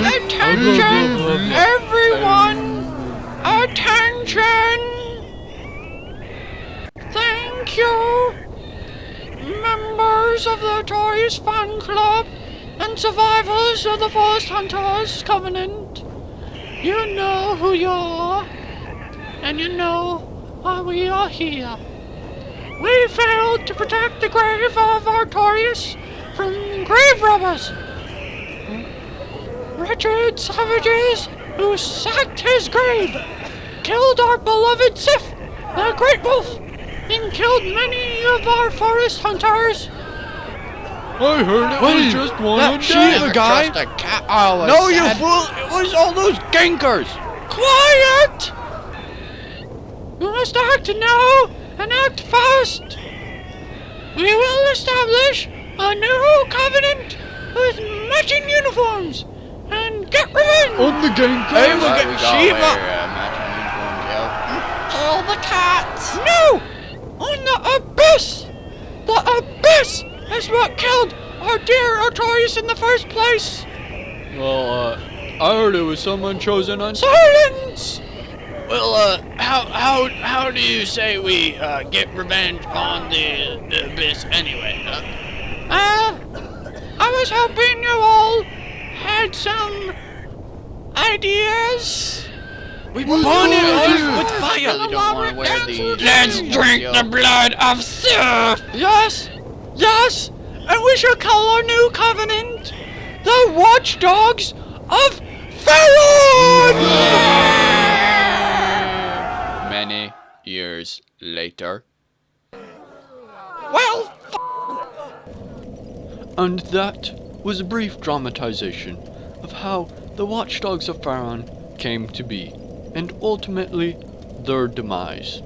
Attention, everyone! Attention! Thank you, members of the Artorias fan club and survivors of the Forest Hunters Covenant. You know who you are, and you know why we are here. We failed to protect the grave of Artorias from grave robbers. Wretched savages who sacked his grave, killed our beloved Sif, the Great Wolf, and killed many of our forest hunters. I heard it was just one that of Shiva them. guy? Trust a cat. Oh, No, you sad. fool! It was all those gankers! Quiet! You must act now and act fast. We will establish a new covenant with matching uniforms and get revenge. On the game Hey, card. we'll Right, get we gotta Shiva! wear, matching uniforms, Kill the cats! No! On the abyss! The abyss is what killed our dear Artorias in the first place! Well, I heard it was someone chosen on. Silence! Well, how do you say we, get revenge on the abyss anyway, I was hoping you all had some ideas. We burn it with fire! You don't want to wear these. Let's drink the blood of Sif! Yes, yes, and we shall call our new covenant the Watchdogs of Farron! Many years later. Well, And that was a brief dramatization of how the Watchdogs of Farron came to be, and ultimately their demise.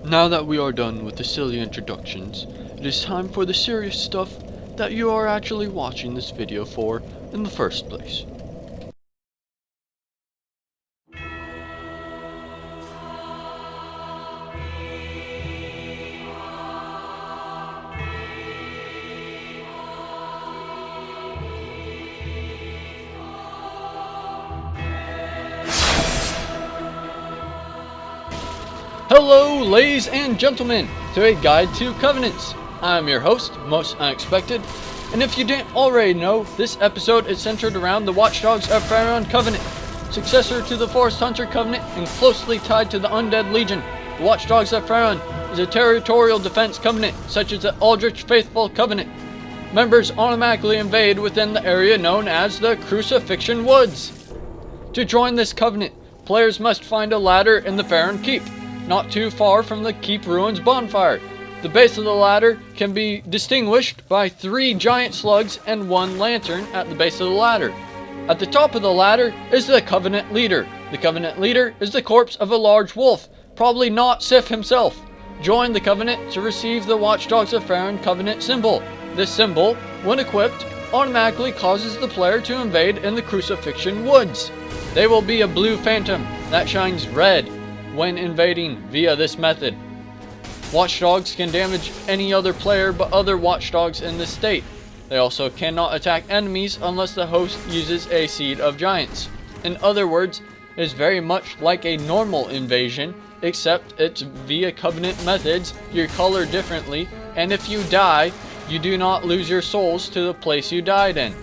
Now that we are done with the silly introductions, it is time for the serious stuff that you are actually watching this video for in the first place. Hello, ladies and gentlemen, to a guide to covenants. I'm your host, Most Unexpected, and if you didn't already know, this episode is centered around the Watchdogs of Farron Covenant, successor to the Forest Hunter Covenant and closely tied to the Undead Legion. The Watchdogs of Farron is a territorial defense covenant, such as the Aldrich Faithful Covenant. Members automatically invade within the area known as the Crucifixion Woods. To join this covenant, players must find a ladder in the Farron Keep, not too far from the Keep Ruins bonfire. The base of the ladder can be distinguished by 3 giant slugs and 1 lantern at the base of the ladder. At the top of the ladder is the Covenant Leader. The Covenant Leader is the corpse of a large wolf, probably not Sif himself. Join the Covenant to receive the Watchdogs of Farron Covenant symbol. This symbol, when equipped, automatically causes the player to invade in the Crucifixion Woods. They will be a blue phantom that shines red when invading via this method. Watchdogs can damage any other player but other watchdogs in this state. They also cannot attack enemies unless the host uses a Seed of Giants. In other words, it is very much like a normal invasion, except it's via covenant methods, you're colored differently, and if you die, you do not lose your souls to the place you died in.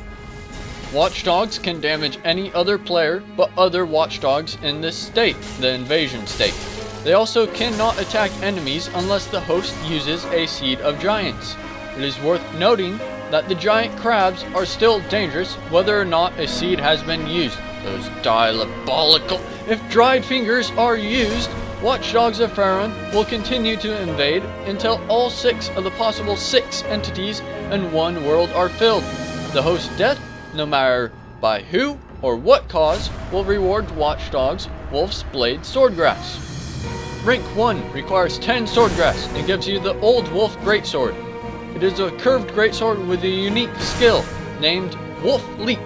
Watchdogs can damage any other player but other watchdogs in this state, the invasion state. They also cannot attack enemies unless the host uses a Seed of Giants. It is worth noting that the giant crabs are still dangerous whether or not a seed has been used. Those diabolical. If dried fingers are used, Watchdogs of Farron will continue to invade until all 6 of the possible 6 entities in one world are filled. The host's death, no matter by who or what cause, will reward Watchdogs Wolf's Blade Swordgrass. Rank 1 requires 10 Swordgrass and gives you the Old Wolf Greatsword. It is a curved greatsword with a unique skill named Wolf Leap.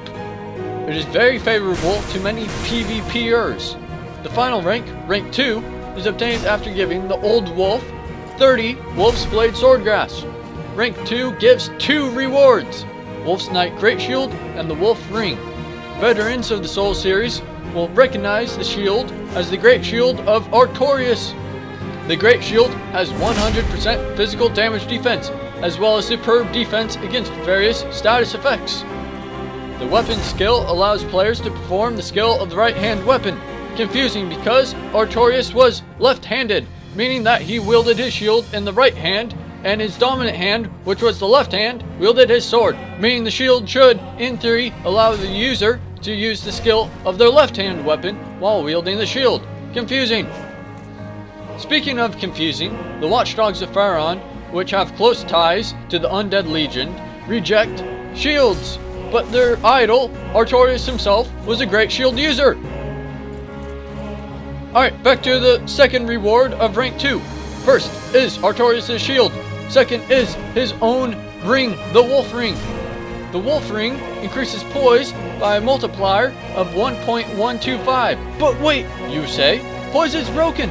it is very favorable to many PvPers. The final rank, rank 2, is obtained after giving the Old Wolf 30 Wolf's Blade Swordgrass. Rank 2 gives 2 rewards, Wolf's Knight Great Shield and the Wolf Ring. Veterans of the Soul series will recognize the shield as the Great Shield of Artorias. The Great Shield has 100% physical damage defense, as well as superb defense against various status effects. The weapon skill allows players to perform the skill of the right-hand weapon, confusing because Artorias was left-handed, meaning that he wielded his shield in the right hand, and his dominant hand, which was the left hand, wielded his sword, meaning the shield should, in theory, allow the user to use the skill of their left-hand weapon while wielding the shield. Confusing. Speaking of confusing, the Watchdogs of Farron, which have close ties to the Undead Legion, reject shields, but their idol, Artorias himself, was a great shield user. Alright, back to the second reward of rank 2. First is Artorias' shield. Second is his own ring, the Wolf Ring. The Wolf Ring increases poise by a multiplier of 1.125. But wait, you say, poise is broken.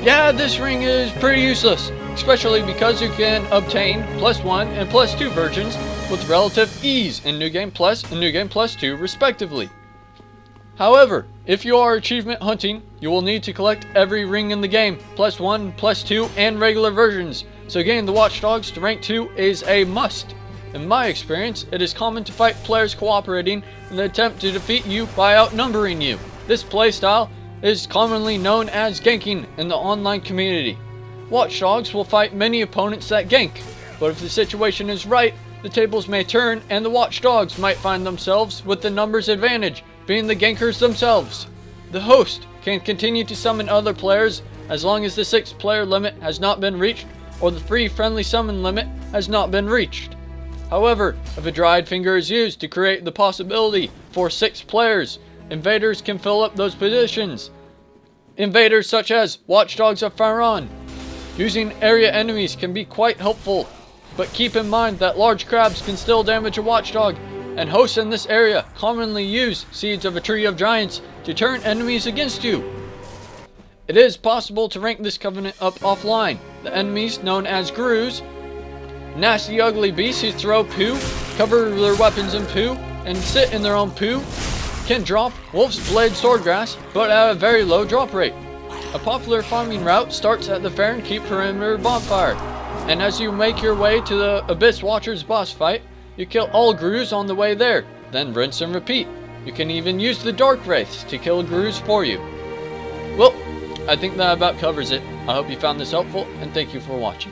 Yeah, this ring is pretty useless, especially because you can obtain +1 and +2 versions with relative ease in New Game Plus and New Game Plus 2 respectively. However, if you are achievement hunting, you will need to collect every ring in the game, +1, +2, and regular versions, so getting the Watchdogs to rank 2 is a must. In my experience, it is common to fight players cooperating in an attempt to defeat you by outnumbering you. This playstyle is commonly known as ganking in the online community. Watchdogs will fight many opponents that gank, but if the situation is right, the tables may turn and the Watchdogs might find themselves with the numbers advantage, being the gankers themselves. The host can continue to summon other players as long as the 6-player limit has not been reached or the free friendly summon limit has not been reached. However, if a dried finger is used to create the possibility for 6 players, invaders can fill up those positions. Invaders such as Watchdogs of Farron. Using area enemies can be quite helpful, but keep in mind that large crabs can still damage a watchdog, and hosts in this area commonly use Seeds of a Tree of Giants to turn enemies against you. It is possible to rank this covenant up offline. The enemies, known as Grus, nasty ugly beasts who throw poo, cover their weapons in poo, and sit in their own poo, can drop Wolf's Blade Swordgrass, but at a very low drop rate. A popular farming route starts at the Farron Keep perimeter bonfire, and as you make your way to the Abyss Watcher's boss fight, you kill all Grus on the way there, then rinse and repeat. You can even use the Dark Wraiths to kill Grus for you. Well, I think that about covers it. I hope you found this helpful, and thank you for watching.